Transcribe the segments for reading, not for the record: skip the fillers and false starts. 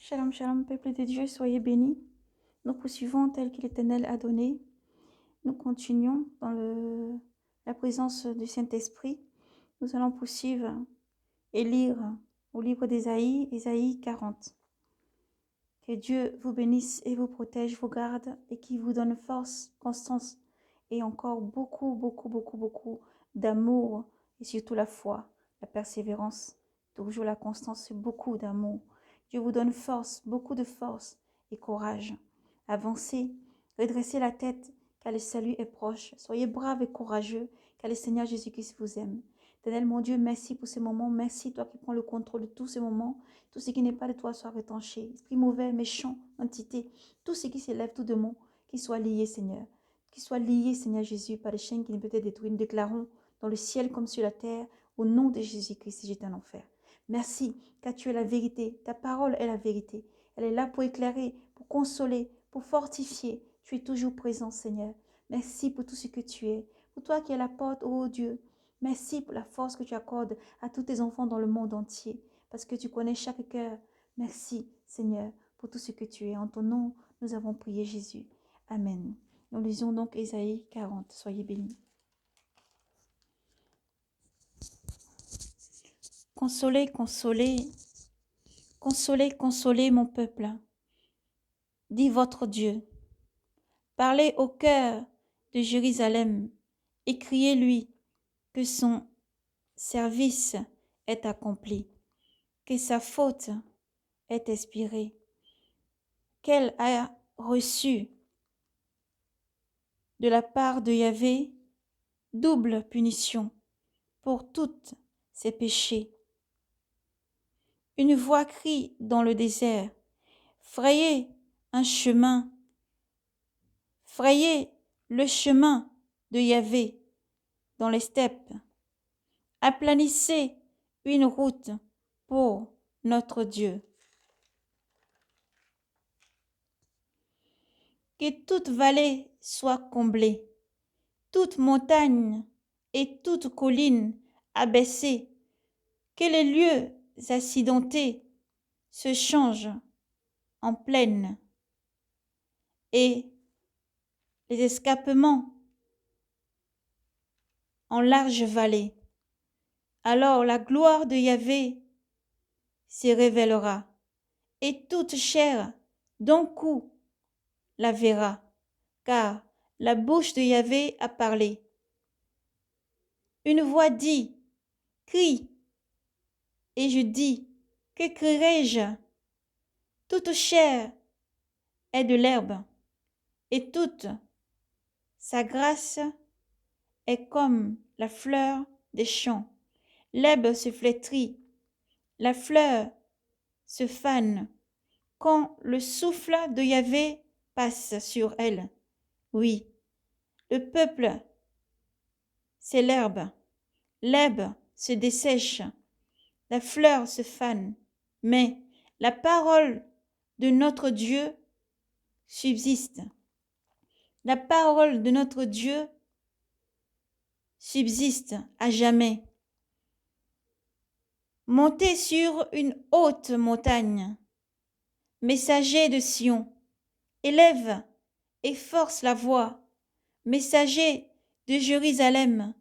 Shalom, shalom, peuple de Dieu, soyez bénis. Nous poursuivons tel que l'Éternel a donné. Nous continuons dans la présence du Saint-Esprit. Nous allons poursuivre et lire au livre d'Ésaïe, Ésaïe 40. Que Dieu vous bénisse et vous protège, vous garde et qu'il vous donne force, constance et encore beaucoup d'amour et surtout la foi, la persévérance, toujours la constance et beaucoup d'amour. Dieu vous donne force, beaucoup de force et courage. Avancez, redressez la tête, car le salut est proche. Soyez braves et courageux, car le Seigneur Jésus-Christ vous aime. Éternel, mon Dieu, merci pour ce moment. Merci, toi qui prends le contrôle de tous ces moments. Tout ce qui n'est pas de toi soit retranché. Esprit mauvais, méchant, entité, tout ce qui s'élève, tout démon, qui soit lié, Seigneur. Qui soit lié, Seigneur Jésus, par les chaînes qui ne peuvent être détruites. Nous déclarons dans le ciel comme sur la terre, au nom de Jésus-Christ, si j'étais en enfer. Merci, car tu es la vérité. Ta parole est la vérité. Elle est là pour éclairer, pour consoler, pour fortifier. Tu es toujours présent, Seigneur. Merci pour tout ce que tu es. Pour toi qui es la porte, ô Dieu. Merci pour la force que tu accordes à tous tes enfants dans le monde entier, parce que tu connais chaque cœur. Merci, Seigneur, pour tout ce que tu es. En ton nom, nous avons prié, Jésus. Amen. Nous lisons donc Ésaïe 40. Soyez bénis. Consolez, consolez, consolez, consolez mon peuple, dit votre Dieu. Parlez au cœur de Jérusalem et criez-lui que son service est accompli, que sa faute est expirée, qu'elle a reçu de la part de Yahvé double punition pour tous ses péchés. Une voix crie dans le désert, frayez un chemin, frayez le chemin de Yahvé dans les steppes, aplanissez une route pour notre Dieu. Que toute vallée soit comblée, toute montagne et toute colline abaissée, que les lieux accidentés se changent en plaine et les escarpements en large vallée. Alors la gloire de Yahvé se révélera et toute chair d'un coup la verra, car la bouche de Yahvé a parlé. Une voix dit, crie, et je dis, que crierai-je? Toute chair est de l'herbe, et toute sa grâce est comme la fleur des champs. L'herbe se flétrit, la fleur se fane, quand le souffle de Yahvé passe sur elle. Oui, le peuple, c'est l'herbe se dessèche, la fleur se fane, mais la parole de notre Dieu subsiste. La parole de notre Dieu subsiste à jamais. Montez sur une haute montagne, messager de Sion, élève et force la voix, messager de Jérusalem,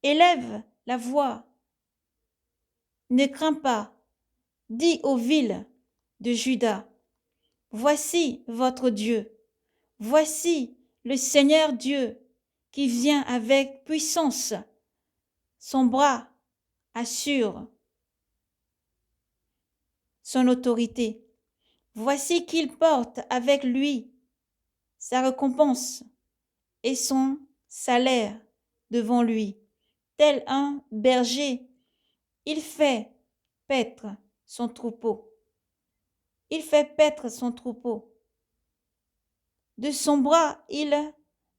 élève la voix. Ne crains pas, dis aux villes de Juda, voici votre Dieu, voici le Seigneur Dieu qui vient avec puissance, son bras assure son autorité. Voici qu'il porte avec lui sa récompense et son salaire devant lui. Tel un berger, il fait paître son troupeau. Il fait paître son troupeau. De son bras, il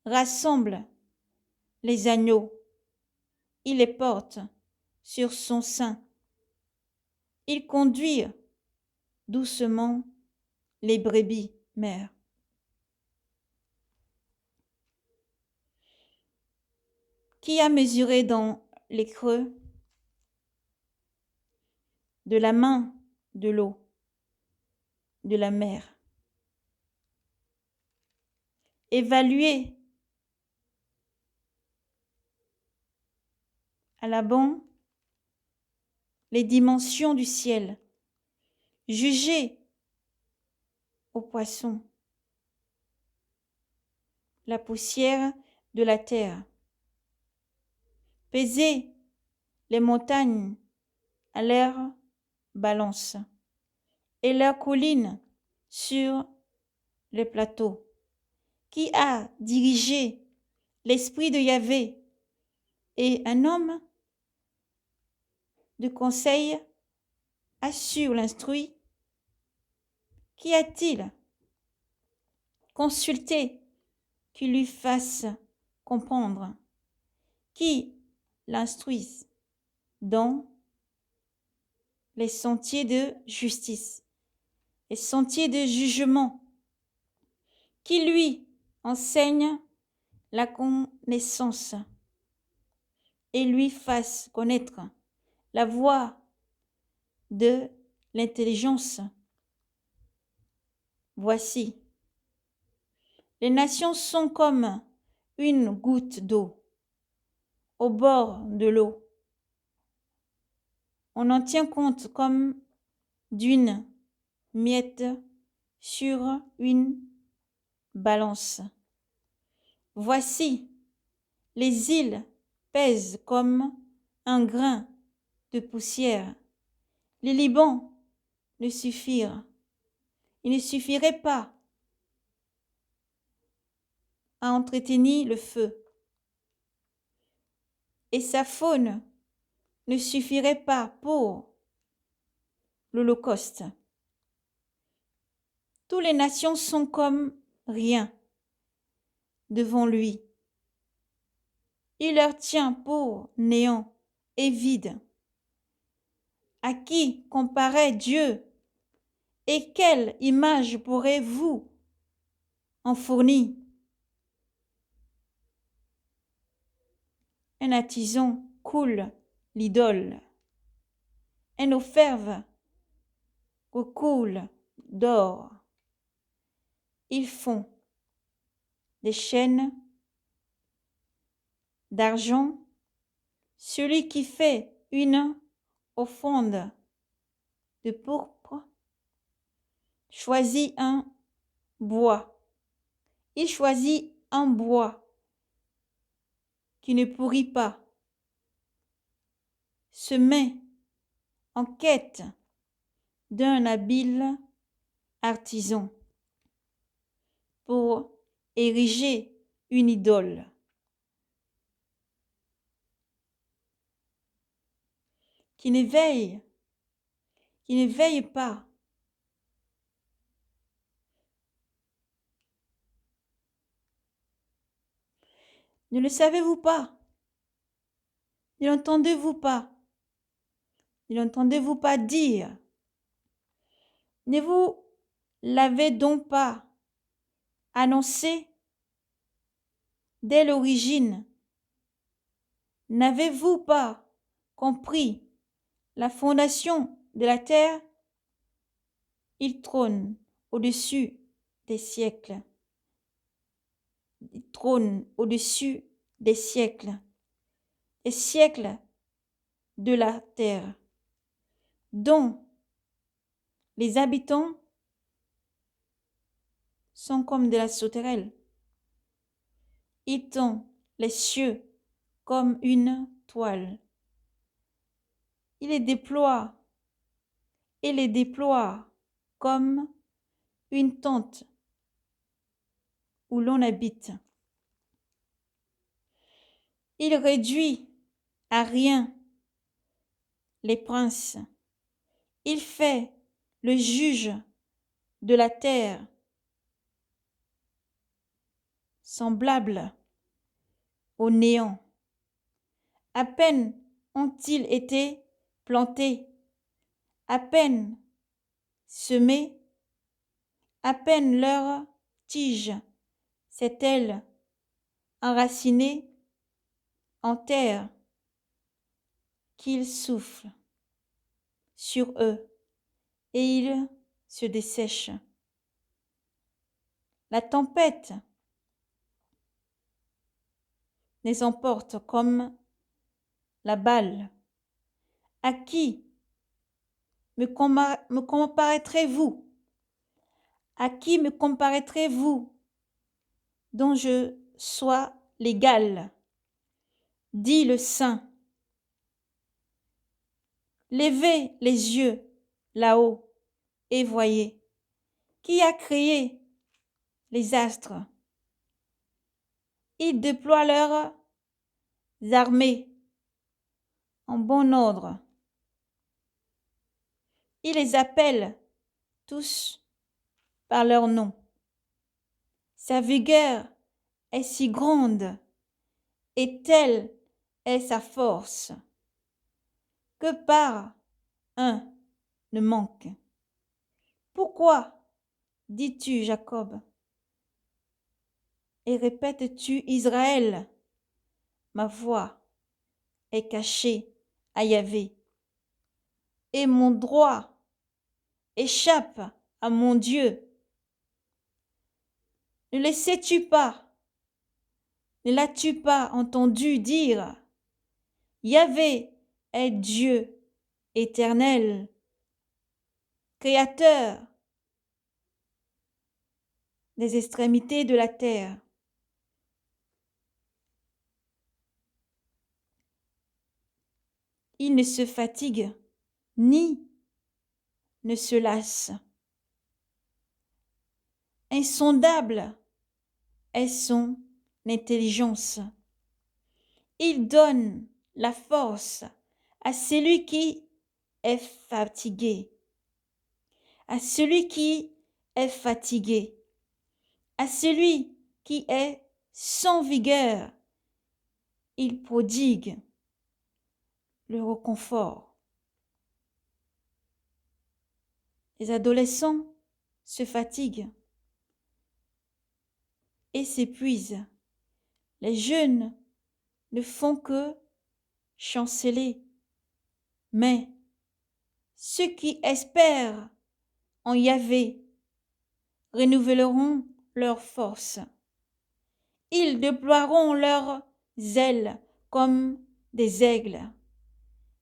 rassemble les agneaux. Il les porte sur son sein. Il conduit doucement les brebis mères. Qui a mesuré dans les creux de la main de l'eau, de la mer. Évaluez à la banque les dimensions du ciel. Jugez aux poissons la poussière de la terre. Pesez les montagnes à leur balance et leurs collines sur les plateaux. Qui a dirigé l'esprit de Yahvé et un homme de conseil assure l'instruit? Qui a-t-il consulté qui lui fasse comprendre? Qui l'instruise dans les sentiers de justice, les sentiers de jugement? Qui lui enseigne la connaissance et lui fasse connaître la voie de l'intelligence? Voici, les nations sont comme une goutte d'eau au bord de l'eau. On en tient compte comme d'une miette sur une balance. Voici, les îles pèsent comme un grain de poussière. Les Libans ne suffirent. Il ne suffirait pas à entretenir le feu. Et sa faune ne suffirait pas pour l'Holocauste. Toutes les nations sont comme rien devant lui. Il leur tient pour néant et vide. À qui comparait Dieu? Et quelle image pourrez-vous en fournir? Un artisan coule l'idole. Un orfèvre recoule d'or. Ils font des chaînes d'argent. Celui qui fait une offrande de pourpre choisit un bois. Il choisit un bois qui ne pourrit pas, se met en quête d'un habile artisan pour ériger une idole. Qui ne veille pas Ne le savez-vous pas? Ne l'entendez-vous pas? Ne l'entendez-vous pas dire? Ne vous l'avez donc pas annoncé dès l'origine? N'avez-vous pas compris la fondation de la terre? Il trône au-dessus des siècles. Il trône au-dessus des siècles de la terre, dont les habitants sont comme de la sauterelle. Il tend les cieux comme une toile. Il les déploie comme une tente où l'on habite. Il réduit à rien les princes. Il fait le juge de la terre semblable au néant. À peine ont-ils été plantés, à peine semés, à peine leur tige s'est-elle enracinée en terre qu'il souffle sur eux et ils se dessèche. La tempête les emporte comme la balle. À qui me comparaîtrez-vous? À qui me comparaîtrez-vous dont je sois l'égal? Dit le Saint. Levez les yeux là-haut et voyez. Qui a créé les astres? Ils déploient leurs armées en bon ordre. Il les appelle tous par leur nom. Sa vigueur est si grande et telle est sa force que par un ne manque. Pourquoi dis-tu Jacob et répètes-tu Israël? Ma voix est cachée à Yahvé et mon droit échappe à mon Dieu. Ne le sais-tu pas? Ne l'as-tu pas entendu dire? Yahvé est Dieu éternel, créateur des extrémités de la terre. Il ne se fatigue ni ne se lasse. Insondable est son intelligence. Il donne la force à celui qui est fatigué, à celui qui est fatigué, à celui qui est sans vigueur. Il prodigue le réconfort. Les adolescents se fatiguent et s'épuisent. Les jeunes ne font que chanceler. Mais ceux qui espèrent en Yahvé renouvelleront leur force. Ils déploieront leurs ailes comme des aigles.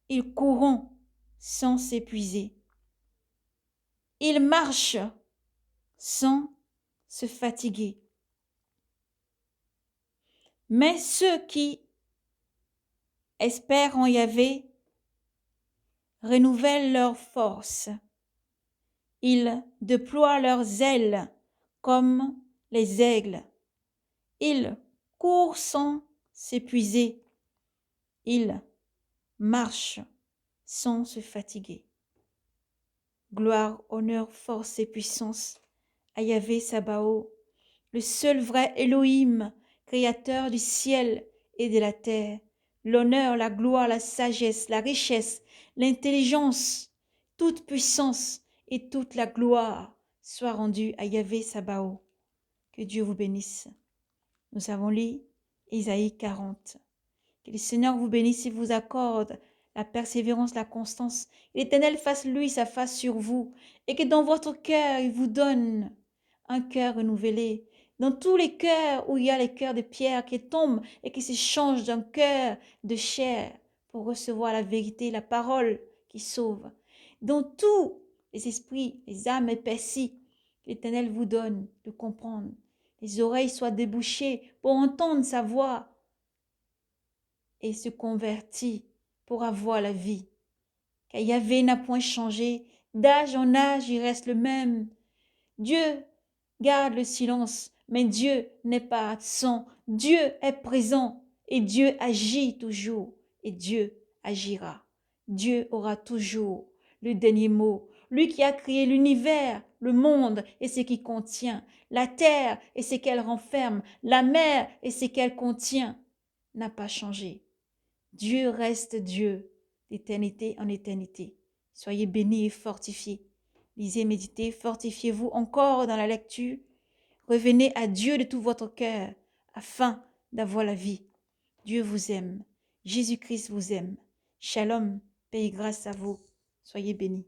Ils courront sans s'épuiser. Ils marchent sans se fatiguer. Mais ceux qui espèrent en Yahvé renouvellent leur force. Ils déploient leurs ailes comme les aigles. Ils courent sans s'épuiser. Ils marchent sans se fatiguer. Gloire, honneur, force et puissance à Yahvé Sabaoth, le seul vrai Elohim, créateur du ciel et de la terre. L'honneur, la gloire, la sagesse, la richesse, l'intelligence, toute puissance et toute la gloire soient rendues à Yahvé Sabaoth. Que Dieu vous bénisse. Nous avons lu Isaïe 40. Que le Seigneur vous bénisse et vous accorde la persévérance, la constance. Que l'Éternel fasse lui sa face sur vous et que dans votre cœur, il vous donne un cœur renouvelé. Dans tous les cœurs où il y a les cœurs de pierre qui tombent et qui se changent d'un cœur de chair pour recevoir la vérité, la parole qui sauve. Dans tous les esprits, les âmes épaisties, l'Éternel vous donne de comprendre. Les oreilles soient débouchées pour entendre sa voix et se convertit pour avoir la vie. Car Yahvé n'a point changé, d'âge en âge il reste le même. Dieu garde le silence, mais Dieu n'est pas absent. Dieu est présent et Dieu agit toujours et Dieu agira. Dieu aura toujours le dernier mot. Lui qui a créé l'univers, le monde et ce qui contient, la terre et ce qu'elle renferme, la mer et ce qu'elle contient, n'a pas changé. Dieu reste Dieu d'éternité en éternité. Soyez bénis et fortifiés. Lisez, méditez, fortifiez-vous encore dans la lecture. Revenez à Dieu de tout votre cœur afin d'avoir la vie. Dieu vous aime. Jésus-Christ vous aime. Shalom, paix et grâce à vous. Soyez bénis.